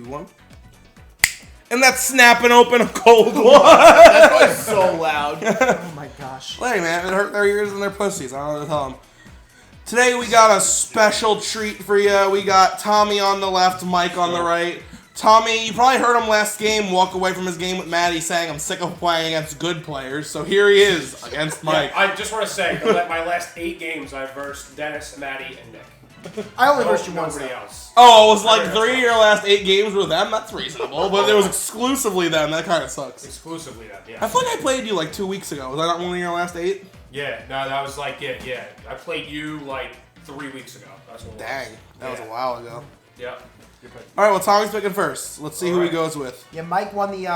one. And that's snapping open a cold one. That was so loud. Oh my gosh. Hey man, it hurt their ears and their pussies. I don't know what to tell them. Today we got a special treat for you. We got Tommy on the left, Mike on the right. Tommy, you probably heard him last game walk away from his game with Matty saying, I'm sick of playing against good players. So here he is against Mike. Yeah, I just want to say that my last 8 games I've versed Dennis, Matty, and Nick. I only versed you once. Nobody else. Oh, it was like 3 of your last 8 games were them? That's reasonable. But it was exclusively them. That kind of sucks. Exclusively that, yeah. I feel like I played you like 2 weeks ago. Was I not one of your last 8? Yeah, no, that was like it, yeah. I played you like 3 weeks ago. That's what it was. Dang, that was a while ago. Yeah. You're picking. All right, well, Tommy's picking first. Let's see who he goes with. Yeah, Mike won the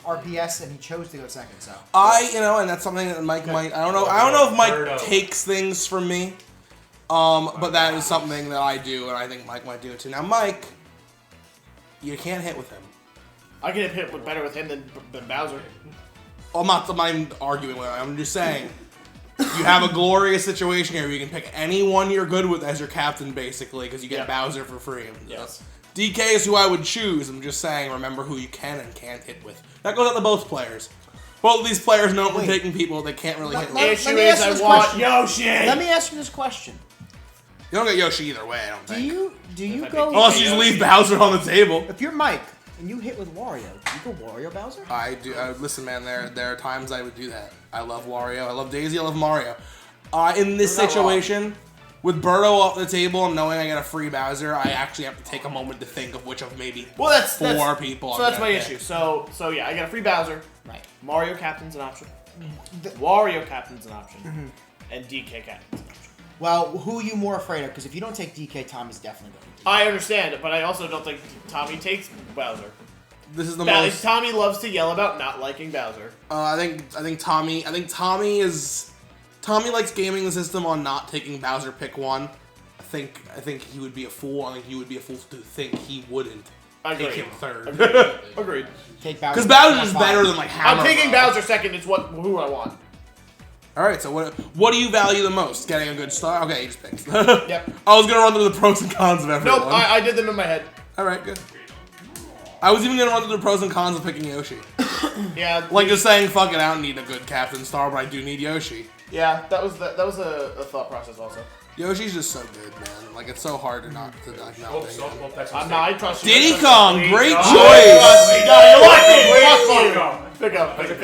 RPS and he chose to go second. So and that's something that Mike might. I don't know if Mike Birdo. takes things from me. But that is something that I do, and I think Mike might do it too. Now, Mike, you can't hit with him. I can hit better with him than Bowser. I'm not arguing with him. I'm just saying. You have a glorious situation here where you can pick anyone you're good with as your captain, basically, because you get Bowser for free. Yes. DK is who I would choose. I'm just saying, remember who you can and can't hit with. That goes out to both players. Both of these players know we're taking people they can't really hit with. The issue me is ask you I this want question. Yoshi. let me ask you this question: You don't get Yoshi either way, I don't think. Do you If I go? pick Unless you just leave Bowser on the table. If you're Mike and you hit with Wario, do you go Wario Bowser? I do. Listen, man, there are times I would do that. I love Wario. I love Daisy. I love Mario. In this situation, with Birdo off the table and knowing I get a free Bowser, I actually have to take a moment to think of which of maybe four people. So that's my issue. So yeah, I got a free Bowser. Right. Mario Captain's an option. Wario Captain's an option. And DK Captain's an option. Well, who are you more afraid of? Because if you don't take DK, Tommy's definitely going to. I understand, but I also don't think Tommy takes Bowser. This is the most. Tommy loves to yell about not liking Bowser. I think Tommy likes gaming the system on not taking Bowser pick one. I think he would be a fool. I think he would be a fool to think he wouldn't take him third. Agreed. Take Bowser. Because Bowser's better than like Hammer. I'm taking Bowser second. It's who I want. All right. So what do you value the most? Getting a good start. Okay, he just picks. Yep. I was gonna run through the pros and cons of everyone. Nope. I did them in my head. All right, good. I was even gonna run through the pros and cons of picking Yoshi. Yeah. Like just saying, fuck it, I don't need a good captain star, but I do need Yoshi. Yeah. That was a thought process also. Yoshi's just so good, man. Like it's so hard to not pick him. I trust you. Diddy Kong, great No, choice. you're lucky. Fuck him. Pick up. Pick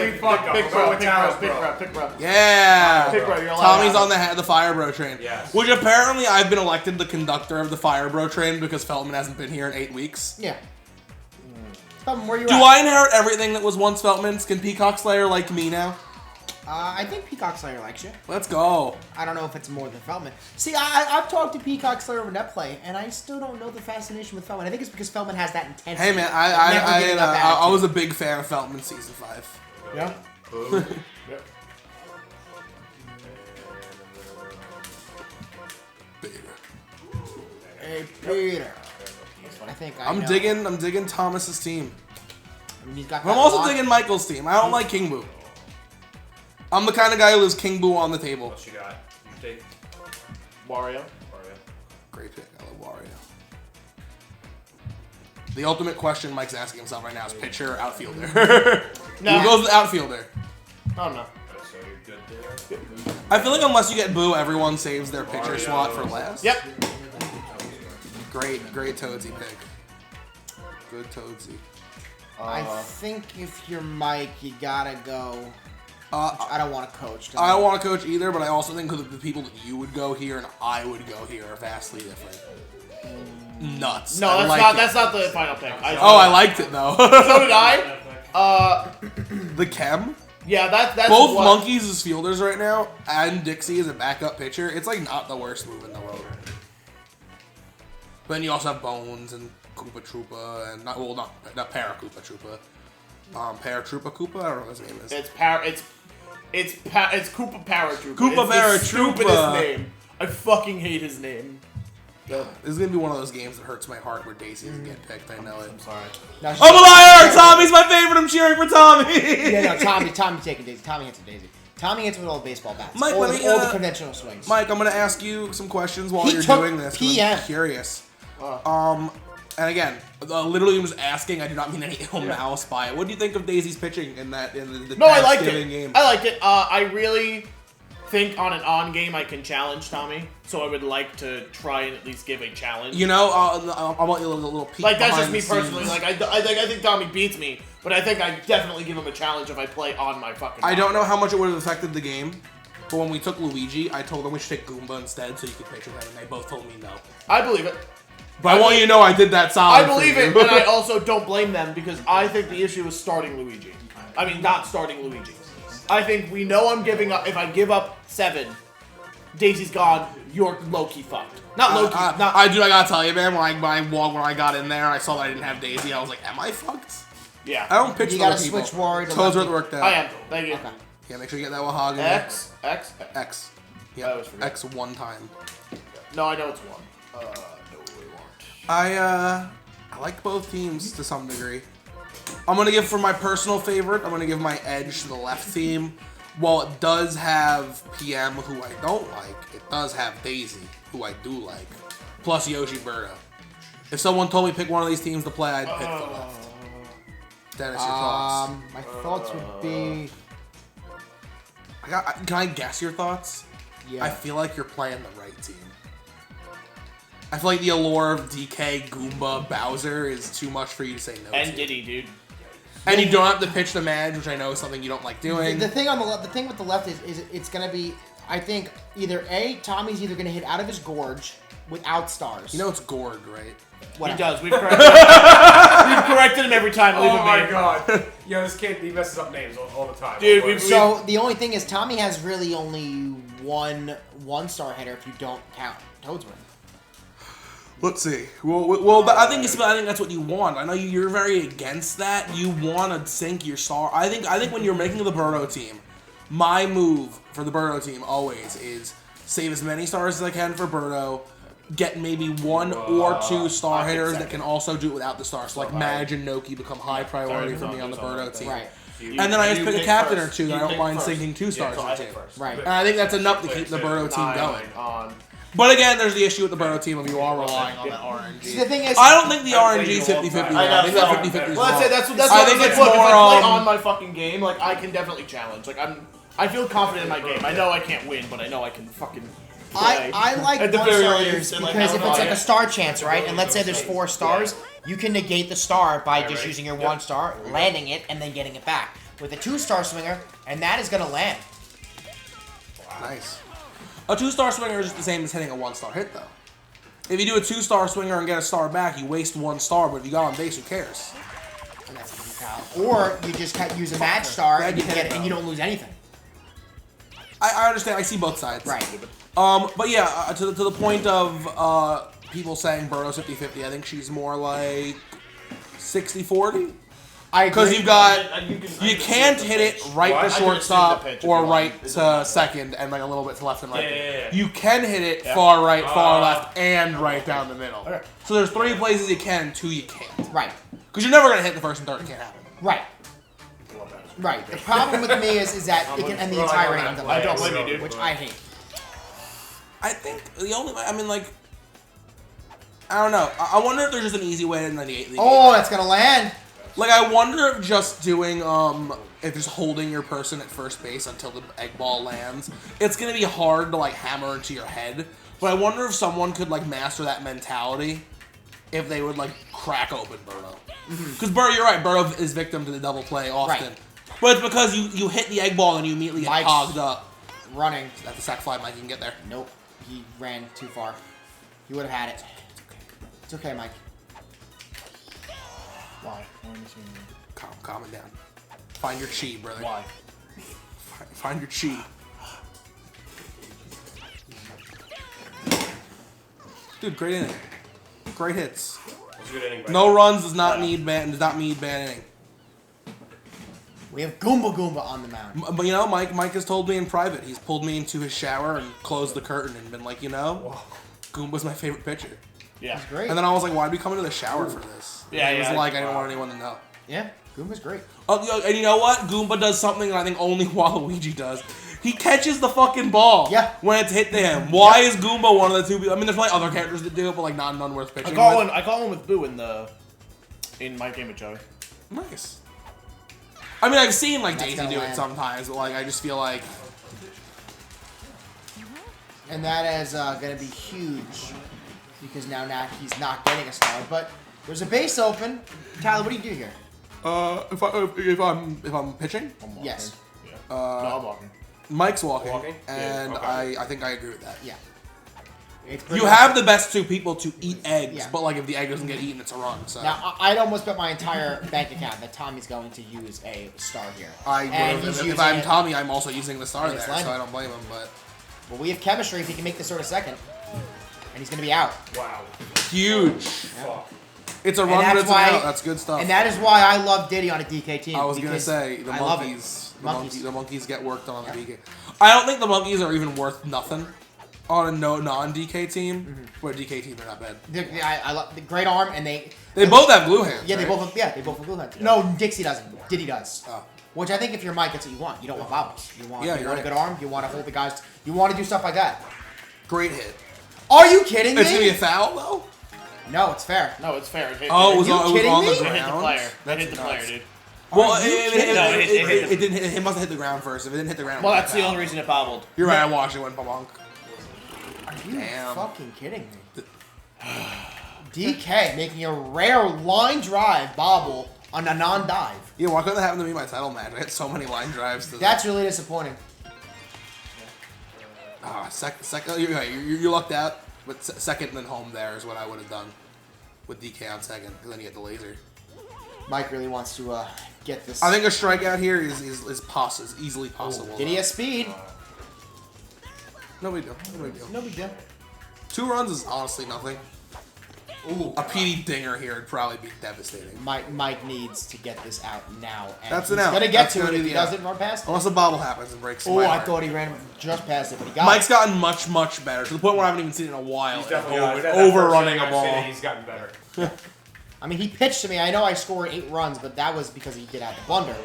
bro. Yeah. Pick bro. You're allowed. Tommy's on the Fire Bro train. Yes. Which apparently I've been elected the conductor of the Fire Bro train because Feltman hasn't been here in 8 weeks. Yeah. Feltman, where you Do at? I inherit everything that was once Feltman's? Can Peacock Slayer like me now? I think Peacock Slayer likes you. Let's go. I don't know if it's more than Feltman. See, I've talked to Peacock Slayer over NetPlay, and I still don't know the fascination with Feltman. I think it's because Feltman has that intensity. Hey man, Never I was a big fan of Feltman season 5. Yeah. Yep. Hey Peter. I think I'm digging Thomas's team. I mean, he's got I'm also digging Michael's team. I don't like King Boo. I'm the kind of guy who lives King Boo on the table. What you got? You take Wario. Great pick. I love Wario. The ultimate question Mike's asking himself right now is pitcher or outfielder? No. Who goes with outfielder? Oh no. So you're good there. I feel like unless you get Boo, everyone saves their pitcher slot for last. Yep. Great Toadsy pick. Good Toadsy. I think if you're Mike, you gotta go. I don't want to coach. I don't want to coach either, but I also think the people that you would go here and I would go here are vastly different. Nuts. No, that's not the final pick. I liked it though. So did I. The Chem. Yeah, that's Both what, monkeys as fielders right now, and Dixie as a backup pitcher. It's like not the worst move in the world. But then you also have Bones and Koopa Troopa and not Para-Koopa Troopa. Para-Troopa Koopa? I don't know what his name is. It's Koopa Paratroopa. Koopa It's the Paratroopa. stupidest name. I fucking hate his name. This is gonna be one of those games that hurts my heart where Daisy doesn't get picked. I know it. I'm sorry. No, I'm a liar! Tommy's my favorite. I'm cheering for Tommy. Yeah, no, Tommy taking Daisy. Tommy hits a Daisy. Tommy hits with all the baseball bats. Mike, all, let me, all the conventional swings. Mike, I'm gonna ask you some questions while He you're took doing this. 'cause PM. I'm curious. And again, literally was asking. I do not mean any ill malice by it. What do you think of Daisy's pitching in the No, I liked it. Thanksgiving game? I liked it. I really think on an on game I can challenge Tommy, so I would like to try and at least give a challenge. You know, I want you a little peek. Like that's just behind me the personally. scenes. Like I think Tommy beats me, but I think I definitely give him a challenge if I play on my fucking. I don't know how much it would have affected the game, but when we took Luigi, I told them we should take Goomba instead so you could pitch with him, and they both told me no. I believe it. But I want you to know I did that solid. I believe it, and I also don't blame them because I think the issue is starting Luigi. I mean, not starting Luigi. I think we know I'm giving up. If I give up 7, Daisy's gone. You're low-key fucked. Not low-key. Not. I gotta tell you, man. When I got in there, I saw that I didn't have Daisy. I was like, am I fucked? Yeah. I don't pitch. You for other gotta people. switch Wario to Toes lefty. worked out. I am. Thank you. Okay. Yeah, make sure you get that Wahog in X. X. I Yeah. always forget. X one time. No, I know it's 1. No, we won't. I like both teams to some degree. I'm gonna give, for my personal favorite, I'm gonna give my edge to the left team. While it does have PM, who I don't like, it does have Daisy, who I do like, plus Yoshi Birdo. If someone told me pick one of these teams to play, I'd pick the left. Dennis, your thoughts? My thoughts would be. Can I guess your thoughts? Yeah. I feel like you're playing the right team. I feel like the allure of DK, Goomba, Bowser is too much for you to say no And to. Diddy, dude. And you don't have to pitch the Madge, which I know is something you don't like doing. The thing on the left, the thing with the left is it's gonna be. I think either Tommy's either gonna hit out of his gorge without stars. You know it's Gord, right? He Whatever. does. We've corrected him every time. Leave Oh him my be. god. Yeah, this kid, he messes up names all the time. Dude, Don't we've- worry. So the only thing is Tommy has really only one-star hitter if you don't count Toad's Ring. Let's see. Well, I think that's what you want. I know you're very against that. You want to sink your star. I think when you're making the Birdo team, my move for the Birdo team always is save as many stars as I can for Birdo. Get maybe 1 or 2 star hitters that can also do it without the stars. So like Madge and Noki become high priority for me on the Birdo team. Right. And then I just pick a captain or 2 that I don't mind first. sinking 2 stars so I into. hit first. Right. And I think that's enough to keep the Birdo team going. On. But again, there's the issue with the Birdo team of you are relying on that RNG. The thing is, I don't think the RNG is 50-50. I I think know, that so- 50-50 is Well, wrong. that's I what think like, it's look, if more, I play um, on my fucking game, like I can definitely challenge. Like I feel confident in my game. I know I can't win, but I know I can fucking play. I like At the one very star least, hitters and, like, because I if don't it's know, like a star chance, right? And let's say there's 4 stars, you can negate the star by just using your 1 star, landing it, and then getting it back. With a 2-star swinger, and that is gonna land. Nice. A 2-star swinger is just the same as hitting a 1-star hit, though. If you do a 2-star swinger and get a star back, you waste 1 star, but if you got on base, who cares? And that's what you count. Or you just use a match star and you Glad you get hit it, it, and you don't lose anything. I understand. I see both sides. Right. But yeah, to the point of people saying Birdo's 50-50, I think she's more like 60-40. I agree. Because you've got... You can't hit it right What? I to can shortstop assume the pitch if or you want. right to second and like a little bit to left and right. Yeah. You can hit it far right, far left, and right down the middle. Okay. So there's 3 places you can, 2 you can't. Right. Because you're never going to hit the first and third. It can't happen. Right. Right. The problem with me is that it can end the entire inning of the I don't match, blame you, dude. which I hate. I think the only way... I mean, like... I don't know. I wonder if there's just an easy way to negate the Oh, that's gonna land. Like, I wonder if just doing, if just holding your person at first base until the egg ball lands, it's gonna be hard to, like, hammer into your head. But I wonder if someone could, like, master that mentality if they would, like, crack open Birdo. Because, Birdo, you're right, Birdo is victim to the double play often. Right. But it's because you hit the egg ball and you immediately get Mike's hogged up. Running. That's a sack fly, Mike, you can get there. Nope. He ran too far. He would have had it. It's okay, Mike. Why? Why am I seeing you? Calm it down. Find your chi, brother. Why? Find your chi. Dude, great inning. Great hits. It's a good inning, No runs does not need bad inning. We have Goomba Goomba on the mound. But you know, Mike has told me in private. He's pulled me into his shower and closed the curtain and been like, you know, Goomba's my favorite pitcher. Yeah. Great. And then I was like, why'd we come into the shower for this? Yeah, And he was yeah. like, I didn't want anyone to know. Yeah, Goomba's great. Oh, and you know what? Goomba does something that I think only Waluigi does. He catches the fucking ball when it's hit to him. Why is Goomba one of the two people? I mean, there's probably other characters that do it, but like none worth pitching. I call him with Boo in my game with Joey. Nice. I mean, I've seen like That's Daisy gonna do it land. sometimes, but like I just feel like And that is going to be huge because now he's not getting a star. But there's a base open. Tyler, what do you do here? if I'm pitching, Yes. Yeah. No, I'm walking. Mike's walking, Walking? and Yeah, okay. I think I agree with that. Yeah. It's You pretty have the best two people to eat eggs, Yeah. but like if the egg doesn't get eaten, it's a run. So Now, I'd almost bet my entire bank account that Tommy's going to use a star here. And he's if using I'm it- Tommy, I'm also using the star And there, it's so landing. I don't blame him. But Well, we have chemistry if he can make this sort of second. And he's going to be out. Wow. huge. Fuck. It's a And run, but that's it's an why- out. That's good stuff. And that is why I love Diddy on a DK team. I was gonna because say the I love it. monkeys. The monkeys get worked on the DK. I don't think the monkeys are even worth nothing on a non-DK team, but a DK team are not bad. I love the great arm, and they both have glue hands. yeah they right? both have blue hands. No, Dixie doesn't. Diddy does. Oh. Which I think if you're Mike, that's what you want. You don't want bobbles. You want Yeah, you you're want a right. good arm. You want to hold the guys. You want to do stuff like that. Great hit. Are you kidding me? It's gonna be a foul though. No, it's fair. No, it's fair. It hit, Oh, it it was you on, it was kidding on me? the hit ground. the player. That That's hit the player, nuts. dude. Well, Are you it kidding? No, it didn't hit. It must have hit the ground first. If it didn't hit the ground, Well, it that's was a the foul. only reason it bobbled. You're right. I watched it went bonk. Are you Damn. fucking kidding me? DK making a rare line drive bobble on a non-dive. Yeah, why couldn't that happen to me in my title match? I had so many line drives. To That's really disappointing. second. You lucked out, but second and then home there is what I would have done with DK on second, because then you get the laser. Mike really wants to get this. I think a strikeout here is easily possible. Did he have speed? No big deal. No big deal. No big deal. 2 runs is honestly nothing. Ooh. A PD dinger here would probably be devastating. Mike needs to get this out now. And That's he's an out. gonna get That's to gonna it be if he the out. doesn't run past it. Unless a bobble happens and breaks Oh, my I heart. thought he ran just past it, but he got Mike's it. gotten much better, to the point where I haven't even seen it in a while. He's definitely Over- that overrunning first a inning, I've seen ball. it, He's gotten better. I mean, he pitched to me. I know I scored 8 runs, but that was because he did have the blunder.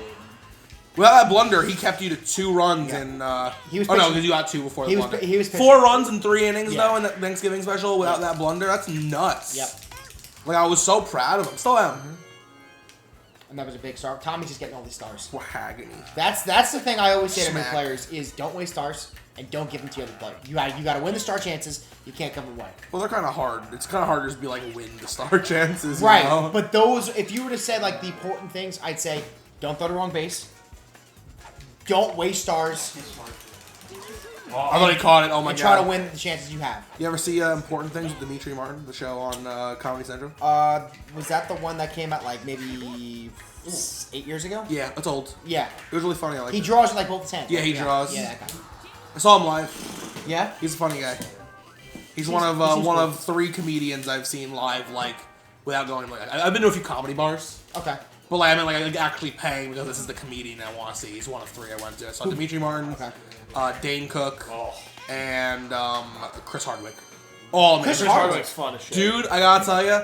Without that blunder, he kept you to 2 runs Yeah. in. He was oh no, pitching- because you got 2 before the he was blunder. pi- he was pitching- 4 runs in 3 innings Yeah. though in that Thanksgiving special without that blunder. That's nuts. Yep. Like I was so proud of him. Still am. And that was a big star. Tommy's just getting all these stars. Wahagony. That's the thing I always say to new Smack. players is don't waste stars and don't give them to the other player. You got to win the star chances. You can't give them away. Well, they're kind of hard. It's kind of hard to just be like win the star chances. You Right. know? But those, if you were to say like the important things, I'd say don't throw the wrong base. Don't waste stars. I thought he caught it. Oh my And god. try to win the chances you have. You ever see Important Things with Dimitri Martin, the show on Comedy Central? Was that the one that came out like maybe 8 years ago? Yeah, it's old. Yeah. It was really funny. I like He it. draws with like both his hands. Yeah, right? he draws. Yeah, that guy. I saw him live. Yeah? He's a funny guy. He's Seems- one of he seems one cool. of 3 comedians I've seen live, like without going. Like I've been to a few comedy bars, Okay. but like I meant like actually paying because this is the comedian I want to see. He's one of 3 I went to. I saw Dimitri Martin, Okay. Dane Cook, Oh. and Chris Hardwick. All Chris amazing. Hardwick's fun as shit. Dude, I gotta tell you,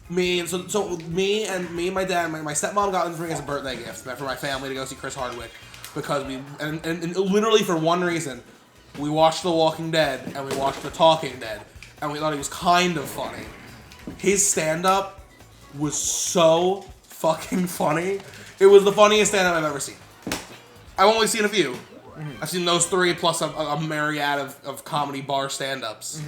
me and my dad, my stepmom got them for me as a birthday gift for my family to go see Chris Hardwick because and literally for one reason, we watched The Walking Dead and we watched The Talking Dead and we thought he was kind of funny. His stand-up was so fucking funny. It was the funniest stand-up I've ever seen. I've only seen a few. I've seen those 3 plus a myriad of comedy bar stand-ups.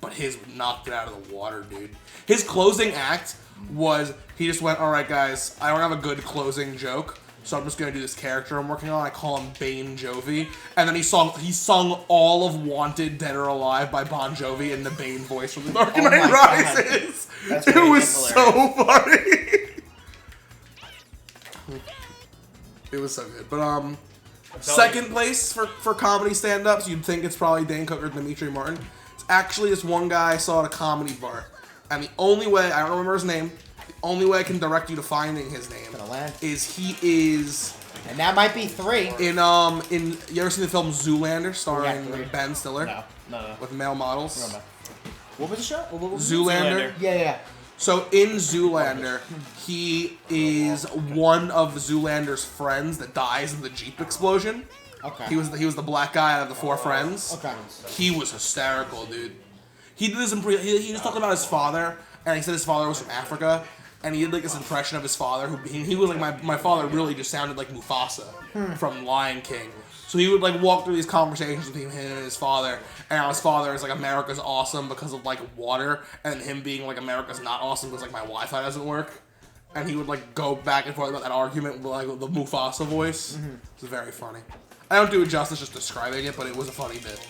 But his knocked it out of the water, dude. His closing act was, he just went, alright guys, I don't have a good closing joke, so I'm just gonna do this character I'm working on. I call him Bane Jovi. And then he sung all of Wanted, Dead or Alive by Bon Jovi in the Bane voice from The Dark Oh Knight my God. Rises. That's It crazy was hilarious. so funny. It was so good. But second place for comedy stand-ups, you'd think it's probably Dane Cook or Dimitri Martin. It's actually this one guy I saw at a comedy bar. And the only way, I don't remember his name, the only way I can direct you to finding his name Gonna land. is he is And that might be 3. in you ever seen the film Zoolander starring Yeah, 3. Ben Stiller No. with male models? Remember. What was the show? What was it? Zoolander. Yeah. So in Zoolander, he is one of Zoolander's friends that dies in the Jeep explosion. Okay. He was the black guy out of the four friends. Okay. He was hysterical, dude. He did this. He just talked about his father, and he said his father was from Africa, and he did like this impression of his father. He was like my father really just sounded like Mufasa from Lion King. So he would like walk through these conversations between him and his father, and how his father is like America's awesome because of like water, and him being like America's not awesome because like my Wi-Fi doesn't work. And he would like go back and forth about that argument with like the Mufasa voice. It's very funny. I don't do it justice just describing it, but it was a funny bit.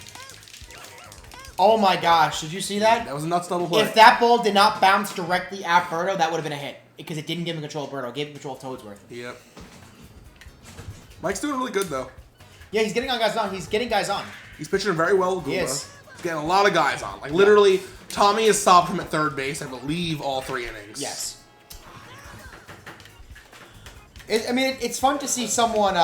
Oh my gosh, did you see that? That was a nuts double play. If that ball did not bounce directly at Birdo, that would have been a hit. Because it didn't give him control of Birdo, it gave him control of Toadsworth. Yep. Mike's doing really good though. Yeah, he's getting on guys on. He's getting guys on. He's pitching very well with Goomba. Yes. He's getting a lot of guys on. Like literally, Tommy has stopped him at third base, I believe, all 3 innings. Yes. I mean, it's fun to see someone,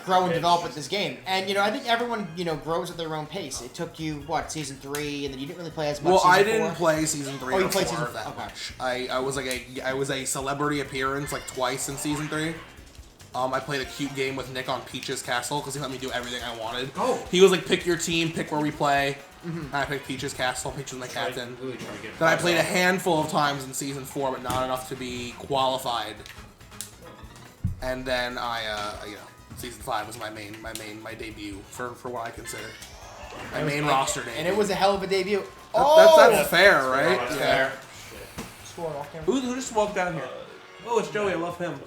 grow and develop at this game. And, I think everyone, grows at their own pace. It took you, season 3, and then you didn't really play as much Well, season I didn't 4? play season 3 Oh, or you played 4 season- that okay. much. I was a celebrity appearance like twice in season 3. I played a cute game with Nick on Peach's Castle because he let me do everything I wanted. Oh. He was like, pick your team, pick where we play. And I picked Peach's Castle. Peach was my captain. Really trying to get Then I played a handful of times in season 4, but not enough to be qualified. And then season 5 was my debut for what I consider my main roster debut. And it was a hell of a debut. That's fair, right? That's Yeah. fair. Scored off camera. Who just walked down here? Oh, it's Joey. I love him.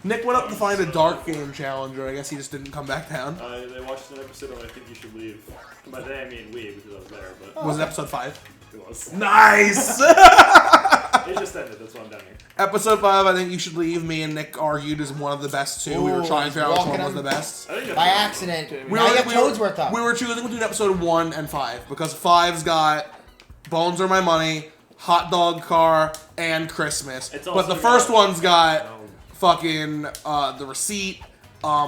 Nick went up to find a dark game challenger. I guess he just didn't come back down. They watched an episode of I Think You Should Leave. By they, I mean we, because I was there, but Was it episode 5? it was. Nice! It just ended, that's why I'm down here. Episode 5, I think you should leave. Me and Nick argued as one of the best two. We were Ooh, trying to figure out which walking one was him. the best. I think By that's accident. We Now were, you have we, Toadsworth up. we were choosing between episode 1 and 5 because 5's got Bones Are My Money, Hot Dog Car, and Christmas. It's But also the first got- one's got fucking The Receipt,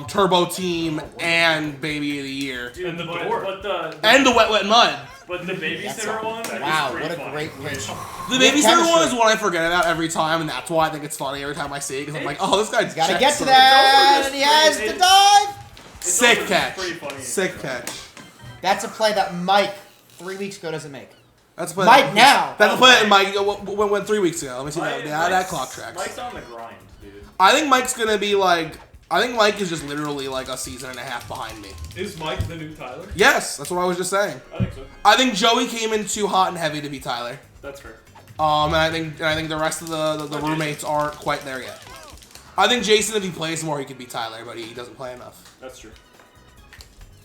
Turbo Team, and Baby of the Year. Dude, And the but, door. But the And the Wet Wet Mud. but the babysitter one. Wow, is what a pretty great funny. pitch. The babysitter one is one I forget about every time, and that's why I think it's funny every time I see it, because I'm like, oh, this guy's Gotta checks get to some- that, just and he has pretty- to dive. It's Sick also just catch. pretty funny. Sick catch. That's a play that Mike 3 weeks ago doesn't make. That's a play. Mike now. That's a play that Mike went 3 weeks ago. Let me see that. Yeah, that Mike's- clock tracks. Mike's on the grind, dude. I think Mike's gonna be like. I think Mike is just literally like a season and a half behind me. Is Mike the new Tyler? Yes, that's what I was just saying. I think so. I think Joey came in too hot and heavy to be Tyler. That's fair. And I think the rest of the roommates aren't quite there yet. I think Jason, if he plays more, he could be Tyler, but he doesn't play enough. That's true.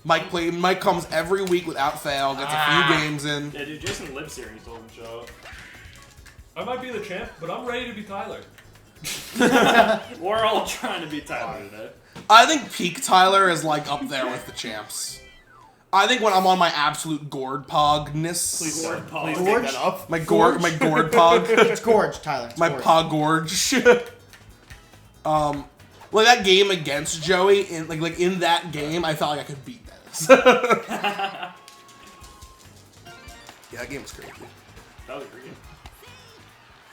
Mike comes every week without fail, gets a few games in. Yeah, dude, Jason lives here and he still doesn't show up. I might be the champ, but I'm ready to be Tyler. We're all trying to be Tyler today. I think peak Tyler is like up there with the champs. I think when I'm on my absolute gourd pogness, Please don't. Please Please take that up. my gourd pog, It's Gorge, Tyler. It's my Gorge. pog gorge. Like that game against Joey, in like in that game, I felt like I could beat Dennis. Yeah, that game was crazy. That was a great game.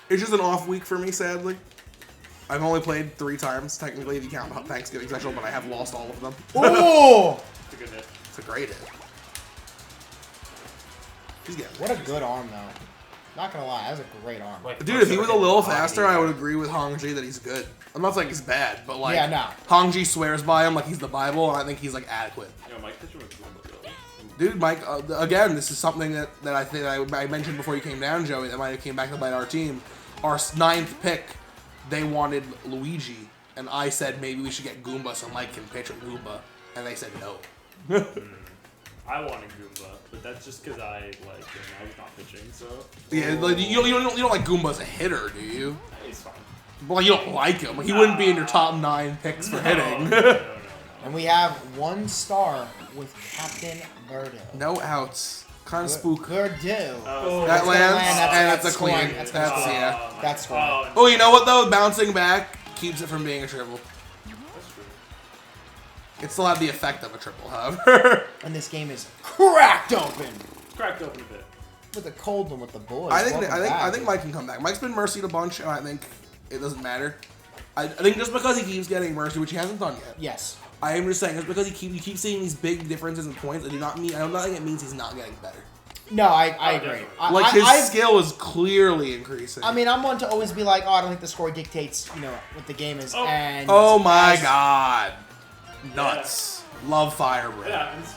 It's just an off week for me, sadly. I've only played 3 times, technically, if you count Thanksgiving special, but I have lost all of them. Ooh! It's a good hit. It's a great hit. He's getting What a good arm, though. Not gonna lie, that was a great arm. Like, Dude, if he was a little faster, I would agree with Hongji that he's good. I'm not saying he's bad, but like, Yeah, no. Hongji swears by him like he's the Bible, and I think he's like adequate. Yo, Mike pitcher was good, though. Dude, Mike, again, this is something that I think I mentioned before you came down, Joey, that might have came back to bite our team. Our 9th pick, they wanted Luigi, and I said maybe we should get Goomba so Mike can pitch with Goomba, and they said no. I wanted Goomba, but that's just because I was not pitching, so. Yeah, like, you don't like Goomba as a hitter, do you? He's fine. Well, like, you don't like him. Like, he wouldn't be in your top 9 picks for hitting. No. And we have 1 star with Captain Birdo. No outs. Kind of spook. Birdo. Oh, That gonna lands, land. and That's it's a clean. scoring. That's gonna That's, score. yeah. That's fine. Oh, you know what, though? Bouncing back keeps it from being a triple. That's true. It still had the effect of a triple, however. And this game is cracked open. It's cracked open a bit. With a cold one with the boys. I think Welcome back. Mike can come back. Mike's been mercied a bunch, and I think it doesn't matter. I think just because he keeps getting mercy, which he hasn't done yet. Yes. I am just saying, just because you keep seeing these big differences in points, I do not think it means he's not getting better. No, I agree. His skill is clearly increasing. I mean, I'm one to always be like, oh, I don't think the score dictates, what the game is. Oh. And oh my god. Nuts. Love Fire, bro. It happens.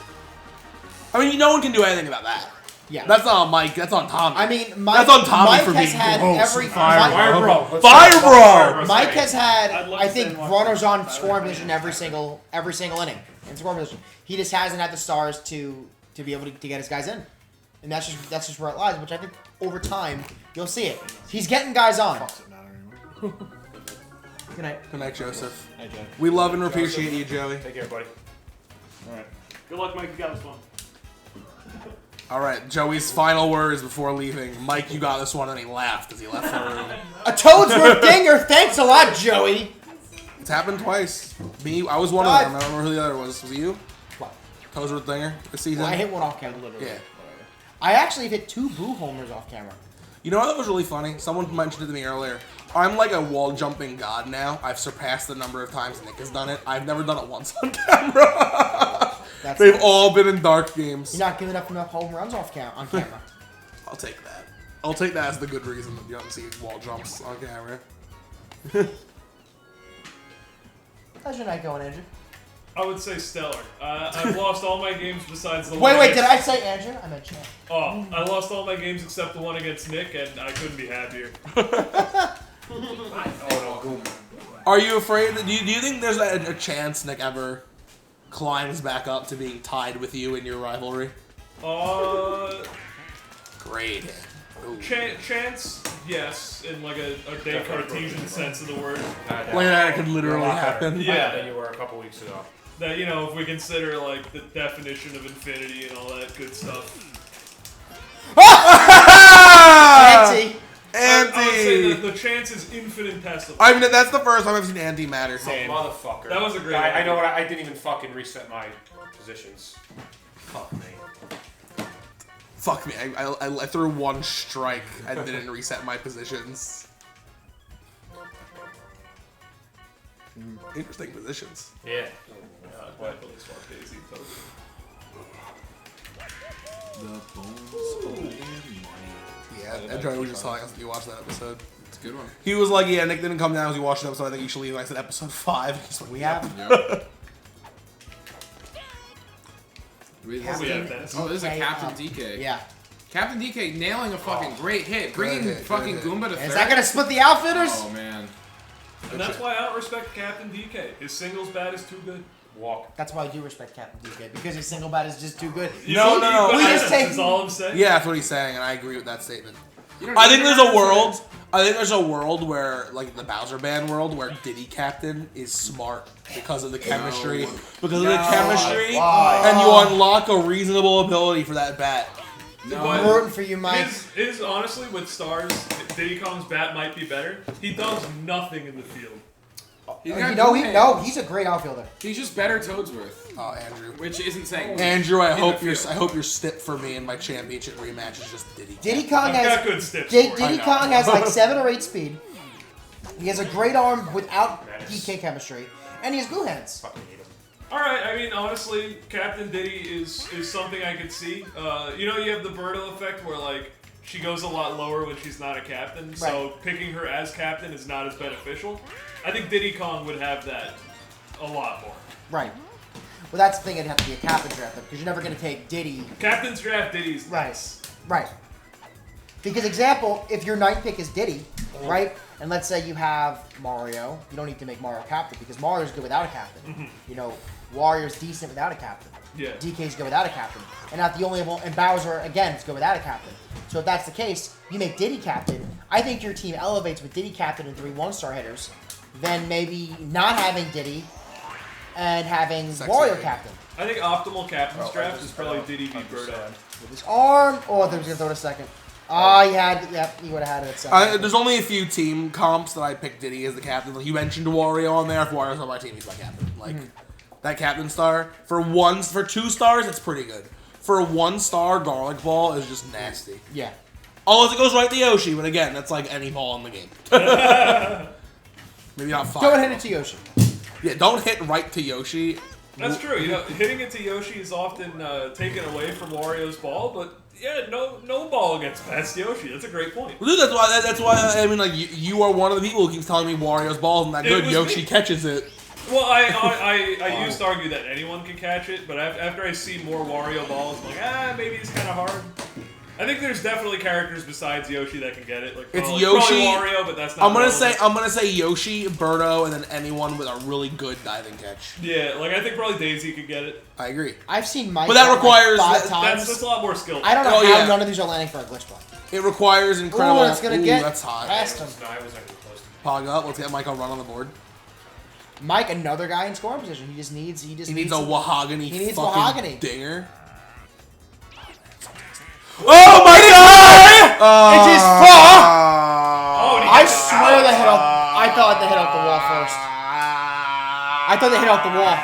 I mean, no one can do anything about that. Yeah. That's not on Mike, that's on Tommy. I mean, Mike, that's on Tommy Mike for has being had gross. every Fire, bro. Let's Fire, go. bro. Mike has had, I'd love I to think, stand watch runners that. on scoring position every single inning in scoring position. He just hasn't had the stars to be able to get his guys in, and that's just where it lies. Which I think over time you'll see it. He's getting guys on. Good night. Good night, Joseph. Hey, Joe. We love and appreciate you, Joey. Take care, buddy. All right. Good luck, Mike. You got this one. All right, Joey's final words before leaving. Mike, you got this one, and he laughed as he left the room. A Toadsworth dinger. Thanks a lot, Joey. It's happened twice. Me, I was one of them. I don't remember who the other was. Was it you? What? Toadsworth Dinger this season? Well, I hit one off camera. Yeah. I actually hit 2 boo homers off camera. You know what that was really funny? Someone mentioned it to me earlier. I'm like a wall jumping god now. I've surpassed the number of times Nick has done it. I've never done it once on camera. They've all been in dark games. You're not giving up enough home runs on camera. I'll take that. I'll take that as the good reason that you don't see wall jumps on camera. How's your night going, Andrew? I would say stellar. I've lost all my games besides the one. Wait, against- did I say Andrew? I meant Chad. Oh, I lost all my games except the one against Nick, and I couldn't be happier. Oh, no. Are you afraid that, do you think there's a chance Nick ever climbs back up to being tied with you in your rivalry? Great. Ooh. Chance, yes, in like a Descartesian sense of the word. Like that could literally happen. Yeah. Than you were a couple weeks ago. That, if we consider like the definition of infinity and all that good stuff. Fancy. I would say Anti! the chance is infinitesimal. I mean, that's the first time I've seen Anti matter. Same. Motherfucker. That was a great I know idea. what I didn't even fucking reset my positions. Fuck me. Fuck me, I threw one strike and didn't reset my positions. Interesting positions. Yeah. God, I really swap Daisy, totally. The bones Yeah, and Joey was just telling us that you watched that episode. It's a good one. He was like, yeah, Nick didn't come down as he watched the episode. I think you should leave. And I said episode 5. He's like, We have. Yep. We have- Yeah, that's- oh, this is a DK Captain up. DK. Yeah. Captain DK nailing a fucking great hit. Bringing Good hit, fucking good hit. Goomba to third. Is that gonna split the outfitters? Oh, man. And that's why I don't respect Captain DK. His singles bat is too good. Walk. That's why I do respect Captain DK because his single bat is just too good. No, no, no. We just take. That's all I'm saying. Yeah, that's what he's saying, and I agree with that statement. You don't I need think to there's a answer world. that. I think there's a world where, like the Bowser Band world, where Diddy Captain is smart because of the chemistry. Because of the chemistry, and you unlock a reasonable ability for that bat. I'm rooting for you, Mike. His honestly, with stars, Diddy Kong's bat might be better. He does nothing in the field. He's got No, good hands. he's a great outfielder. He's just better Toadsworth, Oh, Andrew. which isn't saying. Andrew, I In hope the your field. stip for me in my championship rematch is just Diddy. Diddy Kong I've got has good stips for it. Diddy Kong has like 7 or 8 speed. He has a great arm without DK chemistry, and he has glue hands. Fucking hate him. Alright, I mean, honestly, Captain Diddy is something I could see. You have the Birdo effect where, like, she goes a lot lower when she's not a captain, so picking her as captain is not as beneficial. I think Diddy Kong would have that a lot more. Right. Well, that's the thing. It'd have to be a captain draft because you're never going to take Diddy. Captain's draft Diddy's Right. nice. Right. Because example, if your 9th pick is Diddy, right, and let's say you have Mario, you don't need to make Mario captain because Mario's good without a captain. Warrior's decent without a captain. Yeah. DK's good without a captain. And not the only one, and Bowser, again, is good without a captain. So if that's the case, you make Diddy captain. I think your team elevates with Diddy captain and 3 1-star hitters, then maybe not having Diddy and having Wario captain. I think optimal captain's draft is probably Diddy v. Birdo. With his arm, oh, they was going to throw it a second. Oh, he had, yep, he would have had it at second. There's only a few team comps that I picked Diddy as the captain. Like you mentioned Wario on there. If Wario's on my team, he's my captain. Like that captain star for 2 stars, it's pretty good. For a 1-star, Garlic Ball is just nasty. Yeah. Unless it goes right to Yoshi, but again, that's like any ball in the game. Maybe not 5. Don't hit it to Yoshi. Yeah, don't hit right to Yoshi. That's true. You know, hitting it to Yoshi is often taken away from Wario's ball, but yeah, no ball gets past Yoshi. That's a great point. Well, dude, that's why I mean, like, you are one of the people who keeps telling me Wario's ball isn't that good. Yoshi catches it. Well, I used to argue that anyone can catch it, but after I see more Wario balls, I'm like, maybe it's kind of hard. I think there's definitely characters besides Yoshi that can get it. Like, It's probably Yoshi. Wario, but that's not. I'm gonna say Yoshi, Birdo, and then anyone with a really good diving catch. Yeah, like I think probably Daisy could get it. I agree. I've seen Mike. But that like requires- 5 times. That's a lot more skill. I don't know Oh, how yeah. none of these are landing for a glitch block. It requires incredible. Ooh, it's gonna get that's hot. past him. No, I was actually close to Pog up. Let's get Mike on run on the board. Mike, another guy in scoring position. He needs He needs a some- Wahogany He needs fucking Wahogany. dinger. Oh my god! It is far. Oh, and he I gets swear out. they hit off. I thought they hit off the wall first. I thought they hit off the wall.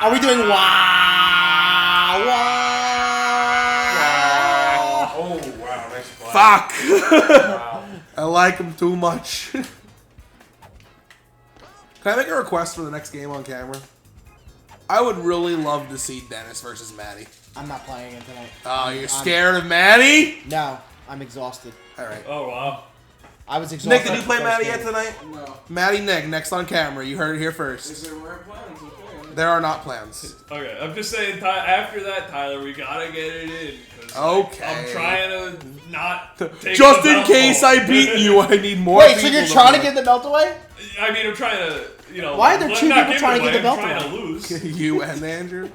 Are we doing wow? Wow. Oh, wow, nice play. Fuck! Wow. I like him too much. Can I make a request for the next game on camera? I would really love to see Dennis versus Matty. I'm not playing it tonight. Oh, you're scared of Matty? No, I'm exhausted. All right. Oh wow. I was exhausted. Nick, did you the play first Matty game. yet tonight? No. Matty, Nick, next on camera. You heard it here first. Is there weren't plans? Okay. There are not plans. Okay, I'm just saying. After that, Tyler, we gotta get it in. 'Cause, Okay. I'm trying to not take Just the in belt case home. I beat you, I need more Wait, so people you're trying to play. give the belt away? I mean, I'm trying to, Why are there two not people trying to it get the away, belt I'm trying away? to lose. You and Andrew?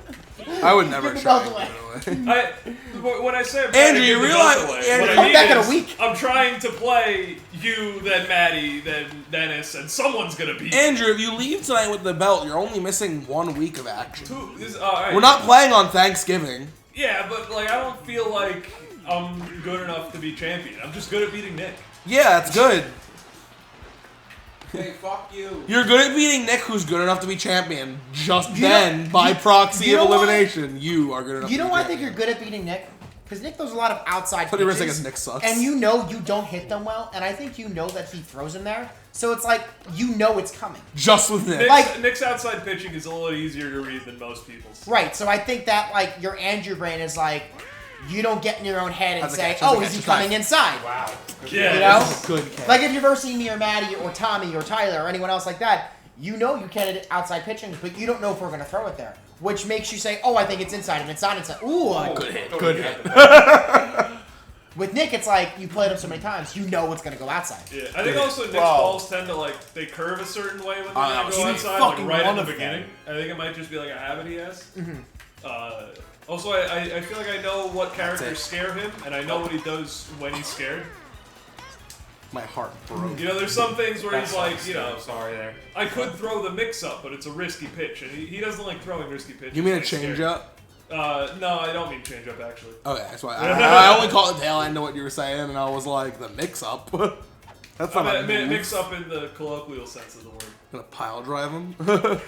I would never Give the try belt to give it away. When I say I'm trying Andrew, to you give the realize- belt away, Andrew, what I come mean back in a is week. I'm trying to play you, then Matty, then Dennis, and someone's gonna beat. Andrew, if you leave tonight with the belt, you're only missing 1 week of action. Alright. We're not playing on Thanksgiving. Yeah, but like I don't feel like I'm good enough to be champion. I'm just good at beating Nick. Yeah, that's good. Hey, fuck you. You're good at beating Nick, who's good enough to be champion. Just You know- then, by proxy you of know why- elimination, you are good enough You to know be why I think champion. you're good at beating Nick? Because Nick throws a lot of outside Put your wrist pitches, against Nick sucks. and you know you don't hit them well, and I think you know that he throws them there. So it's like, you know it's coming. Just with Nick. Nick's outside pitching is a little easier to read than most people's. Right, so I think that, like, your Andrew brain is like, you don't get in your own head and That's a say, catch, that's a oh, catch, is he that's a coming inside? Wow. Yeah. You know? Good catch. Like, if you've ever seen me or Matty or Tommy or Tyler or anyone else like that, you know you can hit outside pitching, but you don't know if we're going to throw it there. Which makes you say, oh, I think it's inside, and it's not inside. Ooh, Good hit. Don't Good even hit. have to- With Nick, it's like, you played him so many times, you know it's going to go outside. Yeah, I think also Nick's Wow. balls tend to like they curve a certain way when they're gonna he's go outside, like fucking right in one the of them. beginning. I think it might just be like a habit he has. Also, I feel like I know what characters it. scare him, and I know what he does when he's scared. My heart broke. You know, there's some things where he's like, you know, Sorry there. I could throw the mix-up, but it's a risky pitch, and he doesn't like throwing risky pitches. You mean a when he's scared. change-up? No, I don't mean change-up, actually. Okay, that's why. I only caught the tail end of what you were saying, and I was like, the mix-up? That's not I a mean, move. mix-up in the colloquial sense of the word. Gonna pile drive him.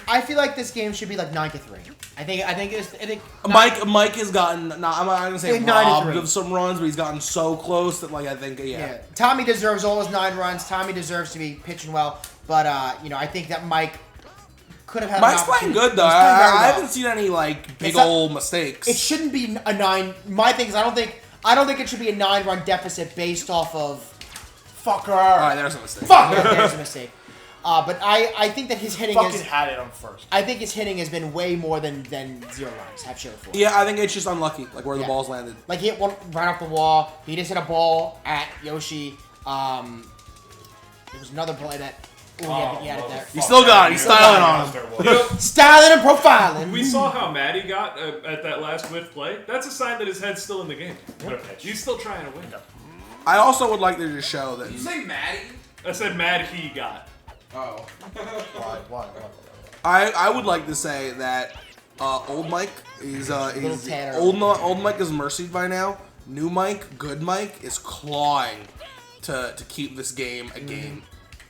I feel like this game should be like 9-3. I think Mike has gotten. I'm not gonna say Yeah, 9-3. robbed of some runs, but he's gotten so close that like I think Yeah, Tommy deserves all his 9 runs. Tommy deserves to be pitching well, but you know, I think that Mike could have had. Mike's an playing opportunity. good though. He's playing very I well. haven't seen any like big It's not- old mistakes. It shouldn't be a 9. My thing is, I don't think it should be a 9-run deficit based off of fucker. All right, there's a mistake. Fuck. There's a mistake. But I think that his hitting Fucking is. had it on first. I think his hitting has been way more than 0 runs have showed for. Yeah, I think it's just unlucky, like where the Yeah. balls landed. Like he hit one right off the wall. He just hit a ball at Yoshi. There was another play that. Ooh, he had it there. He still got it. He's styling on him. You know, Styling and profiling. we saw how Matty got at that last whiff play. That's a sign that his head's still in the game. He's still trying to win. I also would like to just show that. Did you say Matty? I said Mad he got. Oh. Why? I would like to say that old Mike is Tanner. old Mike is mercied by now. New Mike, good Mike, is clawing to keep this game a game,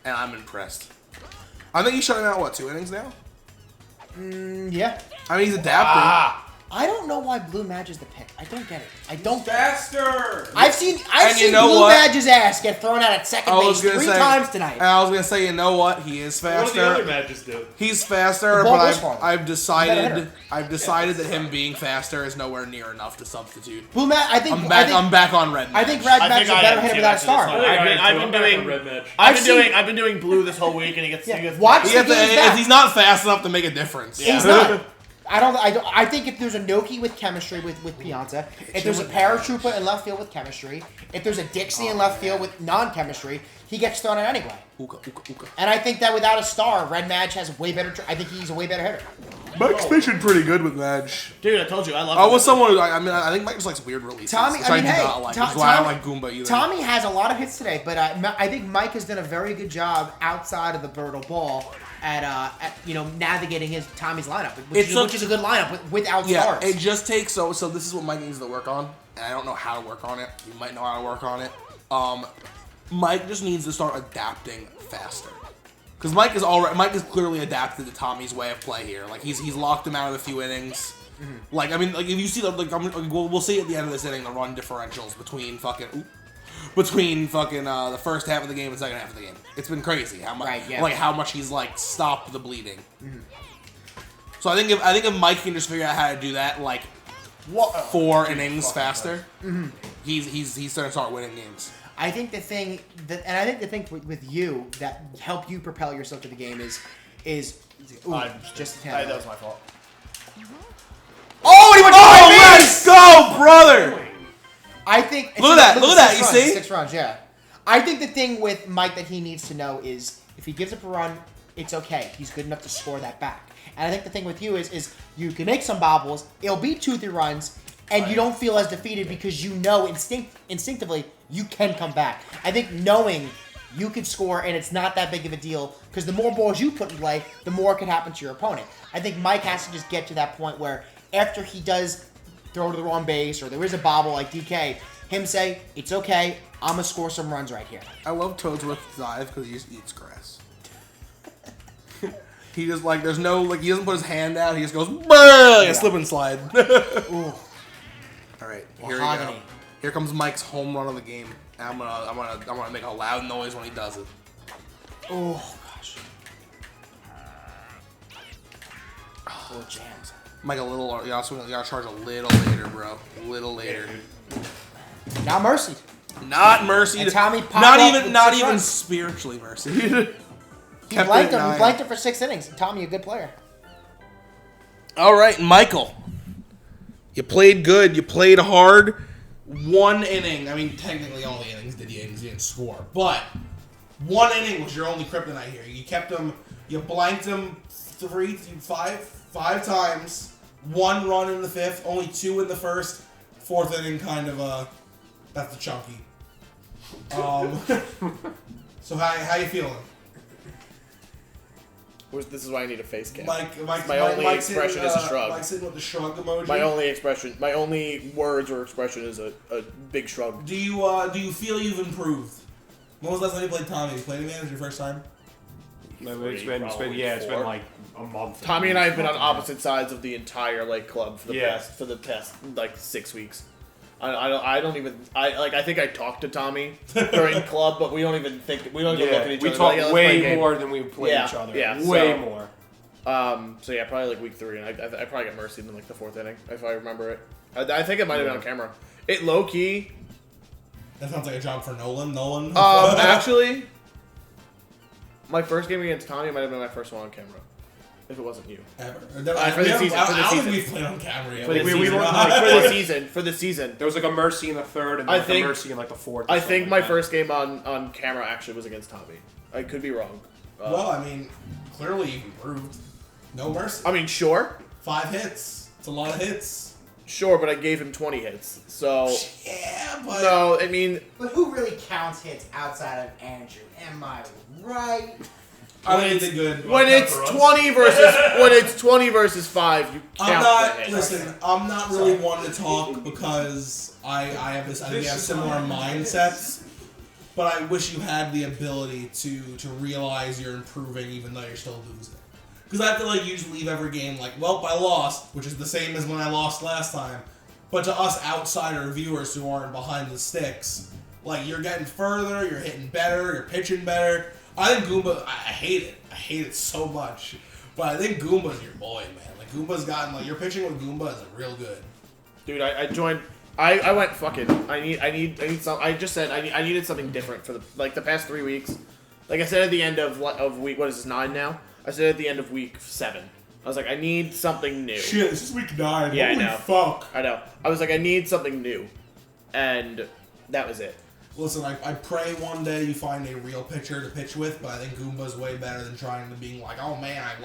and I'm impressed. I think he's shutting out what 2 innings now. Yeah. I mean he's adapting. I don't know why Blue Madge is the pick. I don't get it. I don't get it. Faster! I've seen you know Blue what? Madge's ass get thrown out at second base 3 times tonight. And I was gonna say, you know what? He is What do faster. the other matches do? He's faster, The ball but goes farther. I've Better decided hitter. that him being faster is nowhere near enough to substitute. Blue Madge, I think. I'm back on Red. I think Match. Red Madge is a better hitter without a star. I've been doing red match. I've been doing Blue this whole week, and he gets Watch He the has to- games if back. he's not fast enough to make a difference. He's not. I think if there's a Noki with chemistry with Pianta, if there's a paratrooper in left field with chemistry, if there's a Dixie in left field with non-chemistry, he gets thrown out anyway. Uka, uka, uka. And I think that without a star, Red Madge has way better. I think he's a way better hitter. Mike's fishing pretty good with Madge. Dude, I told you I love. I was someone who, I think Mike just likes weird releases. Tommy, which I mean, do hey, not like, Tom- which is why I don't Tommy- like Goomba either. Tommy has a lot of hits today, but I think Mike has done a very good job outside of the Birdo ball at navigating Tommy's lineup, which is a good lineup without stars. It just takes so this is what Mike needs to work on, and I don't know how to work on it. You might know how to work on it. Mike just needs to start adapting faster. Because Mike is clearly adapted to Tommy's way of play here. Like he's locked him out of a few innings. Mm-hmm. Like I mean, like if you see we'll see at the end of this inning the run differentials between the first half of the game and second half of the game. It's been crazy how much how much he's like stopped the bleeding. Mm-hmm. So I think if Mike can just figure out how to do that 4 innings faster, mm-hmm. he's gonna start winning games. I think the thing with you that helped you propel yourself to the game is just a that was my fault. Oh, he went to let's go, brother! I think Look at that, you see? 6 runs, yeah. I think the thing with Mike that he needs to know is if he gives up a run, it's okay. He's good enough to score that back. And I think the thing with you is you can make some bobbles, it'll be 2-3 runs, and you don't feel as defeated because you know instinctively you can come back. I think knowing you can score and it's not that big of a deal because the more balls you put in play, the more it can happen to your opponent. I think Mike has to just get to that point where after he does throw to the wrong base or there is a bobble like DK, him say, it's okay, I'm going to score some runs right here. I love Toadsworth's dive because he just eats grass. He just there's no he doesn't put his hand out. He just goes like a slip and slide. Ooh. All right, here we go. Mahogany. Here comes Mike's home run of the game. I'm gonna make a loud noise when he does it. Oh gosh. Oh jams. Mike, you gotta charge a little later, bro. A little later. Now mercy. Not mercy. And Tommy popped not up even with not 6 even runs. spiritually mercy. He blanked him. He blanked him for 6 innings. Tommy, a good player. All right, Michael. You played good. You played hard. 1 inning. I mean, technically all the innings did you didn't score, but 1 inning was your only kryptonite here. You kept him. You blanked him 5 times. 1 run in the 5th. Only 2 in the 1st. 4th inning, kind of that's the chunky. So how you feeling? This is why I need a face cam. My only expression is a shrug. Mike's sitting with the shrug emoji. My only words or expression is a big shrug. Do you feel you've improved? When was the last time you played Tommy? You played again? Is your first time? It's been like a month. Tommy and I have been on opposite sides of the entire club for the past 6 weeks. I think I talked to Tommy during club, but we don't even look at each other. We talk let's way play a game. more than we play each other. Yeah, way more. So yeah, probably week 3, and I probably got mercied in the 4th inning if I remember it. I think it might have been on camera. It low key. That sounds like a job for Nolan. Actually, my first game against Tommy might have been my first one on camera. If it wasn't you. Ever. For the season. I don't think we've played on camera yet. For the season. There was a mercy in the 3rd and a mercy in the 4th. I think my first game on camera actually was against Tommy. I could be wrong. Well, I mean, clearly you've improved. No mercy. I mean, sure. 5 hits. It's a lot of hits. Sure, but I gave him 20 hits. So yeah, but no, I mean, But who really counts hits outside of Andrew? Am I right? I think it's good. When it's 20 versus 5, you count. I'm not really one to talk because I have this. I think we have similar mindsets. But I wish you had the ability to realize you're improving even though you're still losing. Because I feel like you just leave every game like, well, I lost, which is the same as when I lost last time. But to us outsider viewers who aren't behind the sticks, like, you're getting further, you're hitting better, you're pitching better. I think Goomba, I hate it. I hate it so much. But I think Goomba's your boy, man. Like, Goomba's gotten, like, your pitching with Goomba is real good. Dude, I joined. I went fucking. I need some. I just said I needed something different for the past 3 weeks. Like I said at the end of week. What is this, 9 now? I said at the end of week 7. I was like, I need something new. Shit, this is week 9. Yeah, Holy I know. fuck. I know. I was like, I need something new, and that was it. Listen, I pray one day you find a real pitcher to pitch with, but I think Goomba's way better than trying to being like, oh man, I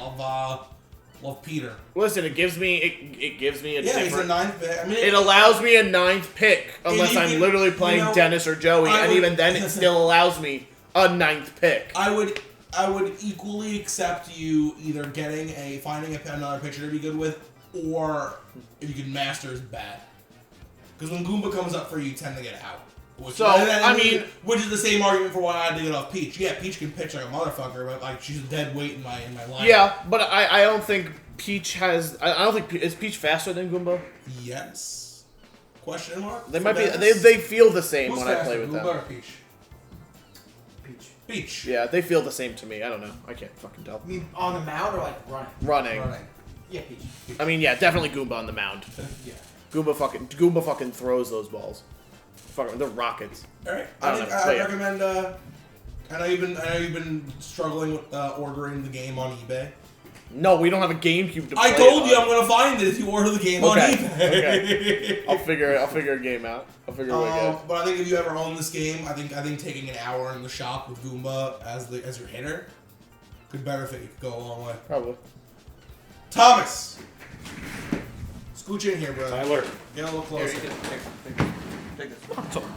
love Peter. Listen, it gives me a Yeah, different. he's a 9th pick. I mean, It allows me a 9th pick unless I'm literally playing Dennis or Joey, and even then it still allows me a 9th pick. I would equally accept you either finding another pitcher to be good with, or if you can master his bat. Because when Goomba comes up for you, you tend to get out. Which is the same argument for why I had to get off Peach. Yeah, Peach can pitch like a motherfucker, but like she's a dead weight in my line. Yeah, but I don't think Peach has. I don't think is Peach faster than Goomba. Yes. Question mark. They might be. They feel the same Who's when I faster, play with Goomba them. or Peach? Peach. Yeah, they feel the same to me. I don't know. I can't fucking tell. You mean on the mound or like running? Running. Yeah, Peach. I mean, yeah, definitely Goomba on the mound. Yeah. Goomba fucking throws those balls. Fucking, they're rockets. All right. I I don't think know, I but yeah. recommend. I know you've been struggling with ordering the game on eBay. No, we don't have a GameCube to play. I told you on. I'm gonna find it if you order the game on Okay. eBay. Okay. I'll figure a game out. I'll figure a way good. But I think if you ever own this game, I think taking an hour in the shop with Goomba as your hitter could benefit you. Could go a long way. Probably. Thomas, scooch in here, bro. Tyler. Get a little Here, closer. you can take this.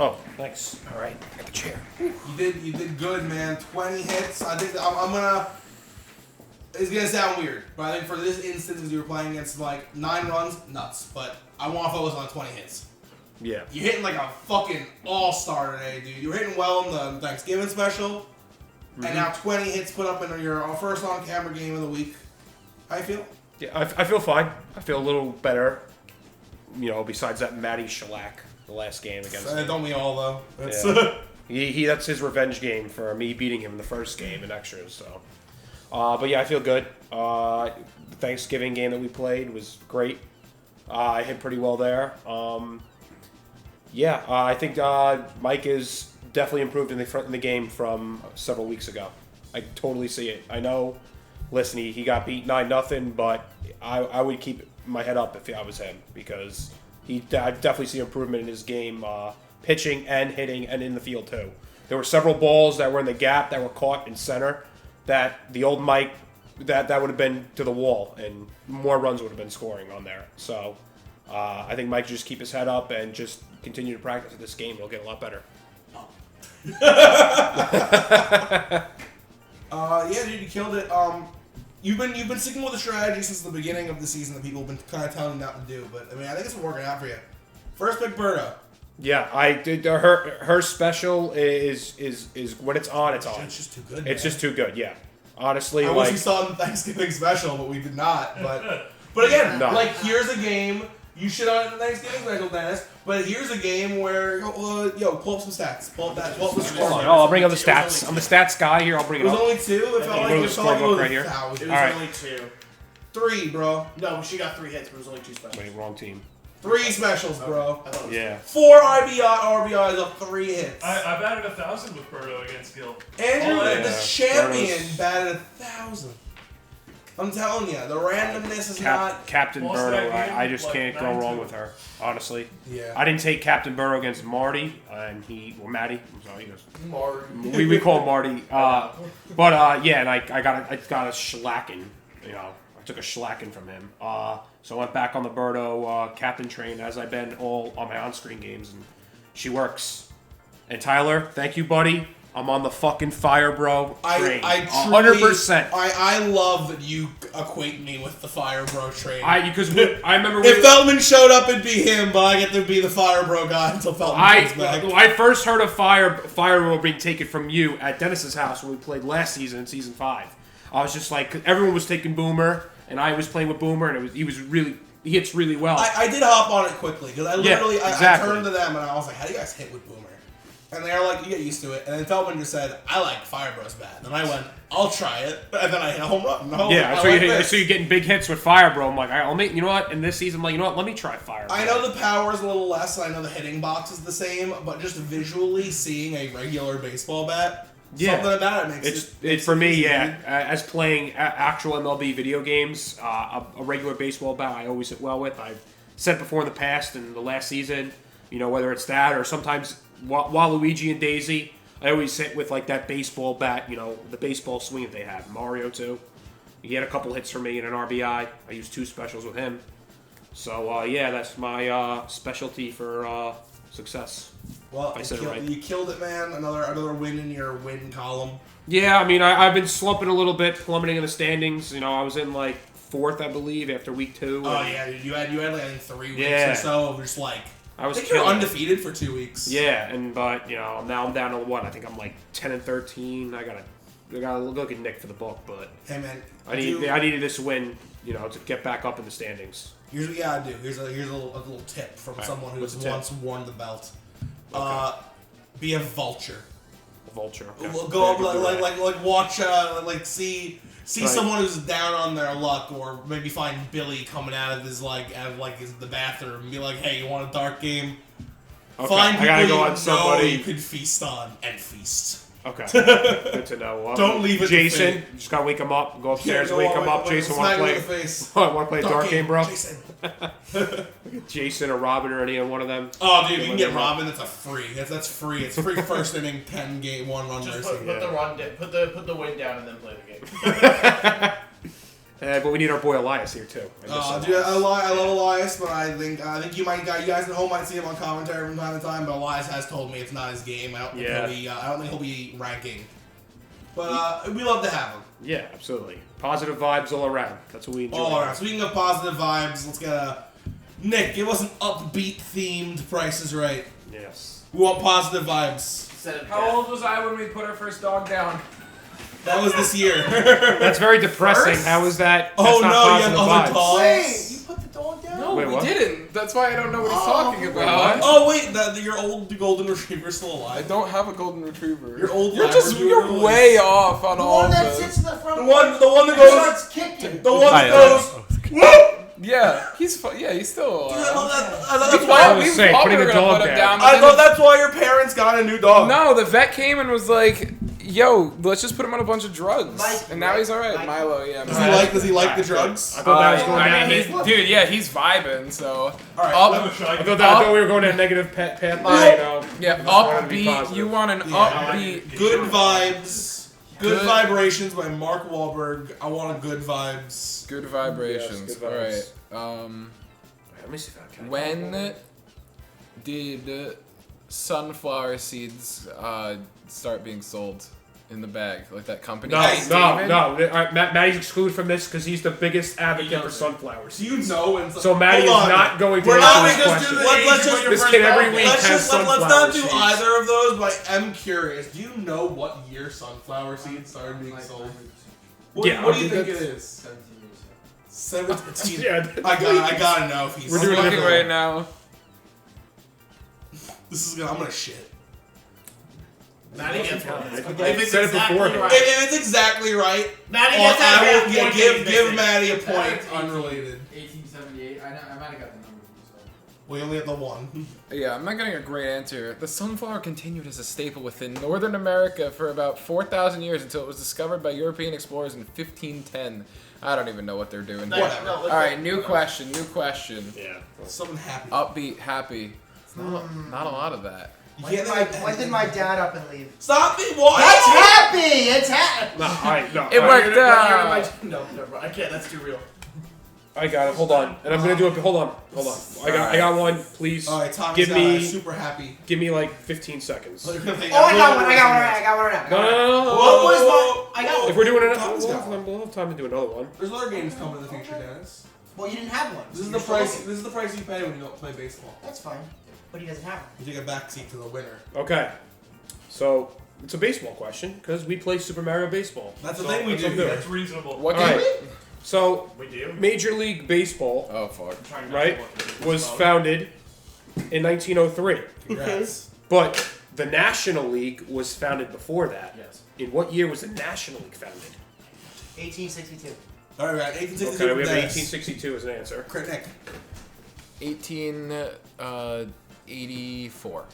Oh, thanks. All right. Got the chair. You did good, man. 20 hits. I think I'm gonna. It's gonna sound weird, but I think for this instance, because you were playing against like 9 runs, nuts. But I want to focus on 20 hits. Yeah. You're hitting like a fucking all-star today, dude. You were hitting well in the Thanksgiving special, and now 20 hits put up in your first on-camera game of the week. How you feel? Yeah, I feel fine. I feel a little better. You know, besides that Matty shellac the last game against him. Don't we all though? That's Yeah. he that's his revenge game for me beating him in the first game in extras. So, but yeah, I feel good. The Thanksgiving game that we played was great. I hit pretty well there. I think Mike is definitely improved in the game from several weeks ago. I totally see it. I know. Listen, he got beat 9-0, but I would keep my head up if I was him because I definitely see improvement in his game, pitching and hitting and in the field too. There were several balls that were in the gap that were caught in center that the old Mike that would have been to the wall and more runs would have been scoring on there. So I think Mike just keep his head up and just continue to practice at this game. It'll get a lot better. Yeah, dude, you killed it. You've been sticking with a strategy since the beginning of the season that people have been kind of telling you not to do, but I mean, I think it's been working out for you. First pick, Birdo. Yeah, I did. Her special is when it's on, it's on. It's just too good. It's man. just too good. Yeah, honestly, I wish like we saw it in the Thanksgiving special, but we did not. But again, No. like here's a game. You shit on it in the Thanksgiving special, Dennis. But here's a game where pull up some stats. Pull up the score. oh, I'll bring up the stats. I'm the stats guy here. I'll bring It it was up. only 2. It felt like Go to it the felt like it scorebook was right here. 1,000. It was All right. only 2. 3, bro. No, she got 3 hits, but it was only 2 specials. Wait, wrong team. 3 specials, bro. I thought it was Yeah. 4 RBIs of 3 hits. I batted 1,000 with Birdo against Gill. And you're Yeah. the champion Birdo's- batted 1,000. I'm telling you, the randomness is not. Captain Lost Birdo. that game, I just like, can't go 9-2. wrong with her. Honestly, Yeah. I didn't take Captain Birdo against Marty and Matty. I'm sorry, Marty. we call him Marty. Yeah, and I got a shellacking. You know, I took a shellacking from him. So I went back on the Birdo captain train as I've been all on my on-screen games, and she works. And Tyler, thank you, buddy. I'm on the fucking fire, bro. Train. I 100%. I love that you equate me with the Fire Bro train. Because I remember if Feltman showed up, it'd be him, but I get to be the Fire Bro guy until Feltman comes back. I first heard of Fire Bro being taken from you at Dennis's house when we played last season in season 5. I was just like, 'cause everyone was taking Boomer, and I was playing with Boomer, and he hits really well. I did hop on it quickly because I literally exactly. I turned to them and I was like, "How do you guys hit with Boomer?" And they were like, "You get used to it." And then Feltman just said, "I like Fire Bro's bat." And I went, "I'll try it." And then I hit a home run. Yeah, so you're getting big hits with Fire Bro. I'm like, all right, I'll make. You know what? In this season, I'm like, you know what? Let me try Fire Bro. I know the power is a little less. I know the hitting box is the same, but just visually seeing a regular baseball bat, something about it makes it's for me, easy, yeah. dude. As playing actual MLB video games, a regular baseball bat I always hit well with. I've said before in the past and the last season, whether it's that or sometimes Waluigi and Daisy, I always hit with like that baseball bat, the baseball swing that they have. Mario too. He had a couple hits for me in an RBI. I used 2 specials with him. So yeah, that's my specialty for success. Well, I said it right. You killed it, man. Another win in your win column. Yeah, I mean, I've been slumping a little bit, plummeting in the standings. I was in like 4th, I believe, after week 2. Oh yeah, you had like I think 3 weeks Yeah. or so of just like. I think you're undefeated for 2 weeks. Yeah, but now I'm down to what? I think I'm like 10-13. I gotta look at Nick for the book, but Hey man, I needed this win, to get back up in the standings. Here's what you gotta do. Here's a little tip from someone who's What's the tip? once worn the belt. Okay. Be a vulture. A vulture. Okay. Go up Yeah, like watch see Right. someone who's down on their luck, or maybe find Billy coming out of the bathroom and be like, "Hey, you want a dark game?" Okay, Find I people gotta you go on know somebody. you could feast on and feast. Okay. Good to know. Don't leave it to Jason, fate. just gotta wake him up. Go upstairs, Yeah, wake him up. Jason, smack want him to in play? the face. Want to play a dark game, bro? Jason. Jason or Robin or any one of them. Oh, dude, you can get Robin. That's free. That's free. It's free first inning, 10-game, 1-run Just mercy. put the run down, put the win down, and then play the game. But we need our boy Elias here too. Dude, I love Elias, but I think you guys at home might see him on commentary from time to time. But Elias has told me it's not his game. I don't think he'll be ranking. But we love to have him. Yeah, absolutely. Positive vibes all around. That's what we enjoy. All right. Speaking of positive vibes, let's get Nick. Give us an upbeat themed Price is Right. Yes. We want positive vibes. How old was I when we put our first dog down? That was this year. That's very depressing. First? How is that? Oh That's no, not you have positive other vibes. dogs. Wait, you put the dog down? No, Wait, we what? didn't. That's why I don't know what he's talking about. Oh wait, your old golden retriever's still I alive. don't have a golden retriever. Your old You're Labrador way off on The all one that of sits this. in the front. The one that goes. goes. Starts kicking. The one that goes. Yeah, he's still Dude, alive. that's why. I was saying, putting the dog down. but I then thought that's why your parents got a new dog. No, the vet came and was like, "Yo, let's just put him on a bunch of drugs," Mike, and now he's all right. Mike. Milo, yeah. Does he like the drugs? I thought that was going I down. mean, dude, yeah, he's vibing. So, Alright, I thought we were going to a negative path. yeah, Just wanted to be upbeat. positive. You want an Yeah. upbeat? Good vibes. Good Good- Vibrations by Mark Wahlberg. I want a good vibes. Good vibrations. Yes, good All vibes. right. Let me see if I can. When did sunflower seeds start being sold in the bag, like that company? No, Hey, no, David? no. All right, Matty's excluded from this because he's the biggest advocate for sunflowers. Do you know when? So Matty is Hold on. not going to We're not answer gonna this just do question. the let's just This kid every week let's has just let's not sunflower do seeds. either of those. But I'm curious. Do you know what year sunflower seeds started being sold? What, Yeah, what do you okay, think it is? 17. Yeah, I gotta know if he's. We're doing looking it right now. I'm gonna shit. Matty gets one. I If it's said it exactly beforehand. right. If it's exactly right, Matty gets that I half will point give that he's Matty a That's point 18. unrelated. 1878. I might have got the number. So. We only have the one. Yeah, I'm not getting a great answer. The sunflower continued as a staple within Northern America for about 4,000 years until it was discovered by European explorers in 1510. I don't even know what they're doing here. Whatever. All right, new question. Yeah. Something happy. Upbeat, happy. It's not a lot of that. You When can't did my dad up and leave? Stop me! Why? That's happy! It's happy! No, all right, no. It all right. worked out. No, never mind. I can't. That's too real. I got it. Hold on, and I'm gonna do it. Hold on. I got one. Please, All right, Tommy's give got me, super happy. give me like 15 seconds. Oh, I got one right now. No. What was my... I got If we're doing it, Tommy's got one. we'll have time to do another one. There's other games coming in the future, Dennis. Well, you didn't have one. This is You're the price. still- This is the price you pay when you don't play baseball. That's fine. But he doesn't have one. You take a backseat to the winner. Okay. So It's a baseball question because we play Super Mario Baseball. That's the thing we what do. I'm doing. That's reasonable. What All game? right. So, We do. Major League Baseball, Oh fuck. right, was founded in 1903. Congrats. But the National League was founded before that. Yes. In what year was the National League founded? 1862. All right, 1862. Okay, we have Dennis. 1862 as an answer. Crit Nick. 1884.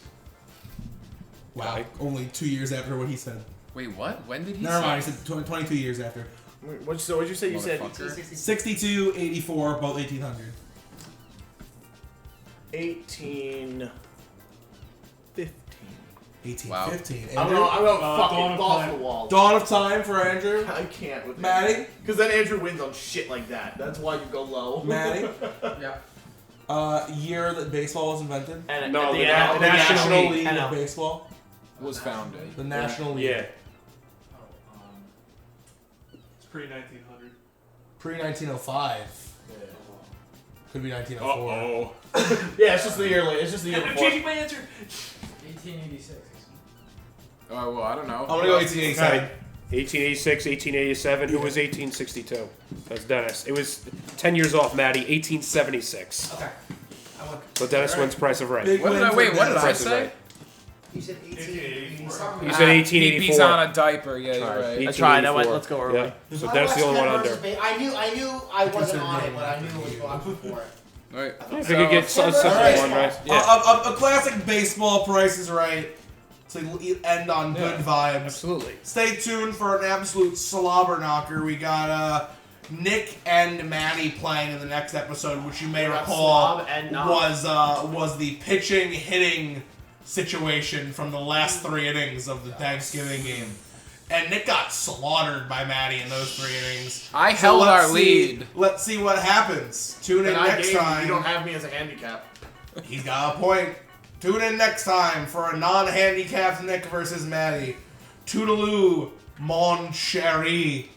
Wow. Okay. Only 2 years after what he said. Wait, what? When did he Never say? mind. He said 22 years after. What'd you say? You said Motherfucker. 62, 84, both 1800. 1815. 1815. I'm Andrew? gonna Dawn fucking of balls to Time. the wall. Dawn of Time for Andrew. I can't with Matty? Because then Andrew wins on shit like that. That's why you go low. Matty. Yeah. Year that baseball was invented. And No, the the NL National League. League of NL. Baseball. Was founded. The National League. Yeah. It's pre 1900. Pre 1905. Could be 1904. Uh-oh. Yeah, it's just the year late. It's just the year I'm before. changing my answer. 1886. Oh well, I don't know. I'm gonna go 1887. Okay. 1886, 1887. Who was 1862? That's Dennis. It was 10 years off, Matty. 1876. Okay. I went. So Dennis wins Price of Right. Big What did win I for wait? What did Dennis. I Price is say? Right. You said 1884. You said 1884. He's on a diaper. Yeah, you're Alright, right. I tried. I went. 1884. Let's go early. Yeah. So Dennis the only one under. I knew I wasn't on it, but I knew it was going before it. Right. If we could get a simple Alright. one, right? A Yeah. classic baseball Price is Right. To end on good vibes. Absolutely. Stay tuned for an absolute slobber knocker. We got Nick and Matty playing in the next episode, which you may We got recall slob and knock. was the pitching hitting situation from the last 3 innings of the Thanksgiving game. And Nick got slaughtered by Matty in those 3 innings. I held let's our see- lead. Let's see what happens. Tune in And I next gave you. time. You don't have me as a handicap. He's got a point. Tune in next time for a non-handicapped Nick versus Matty. Toodaloo, mon chéri.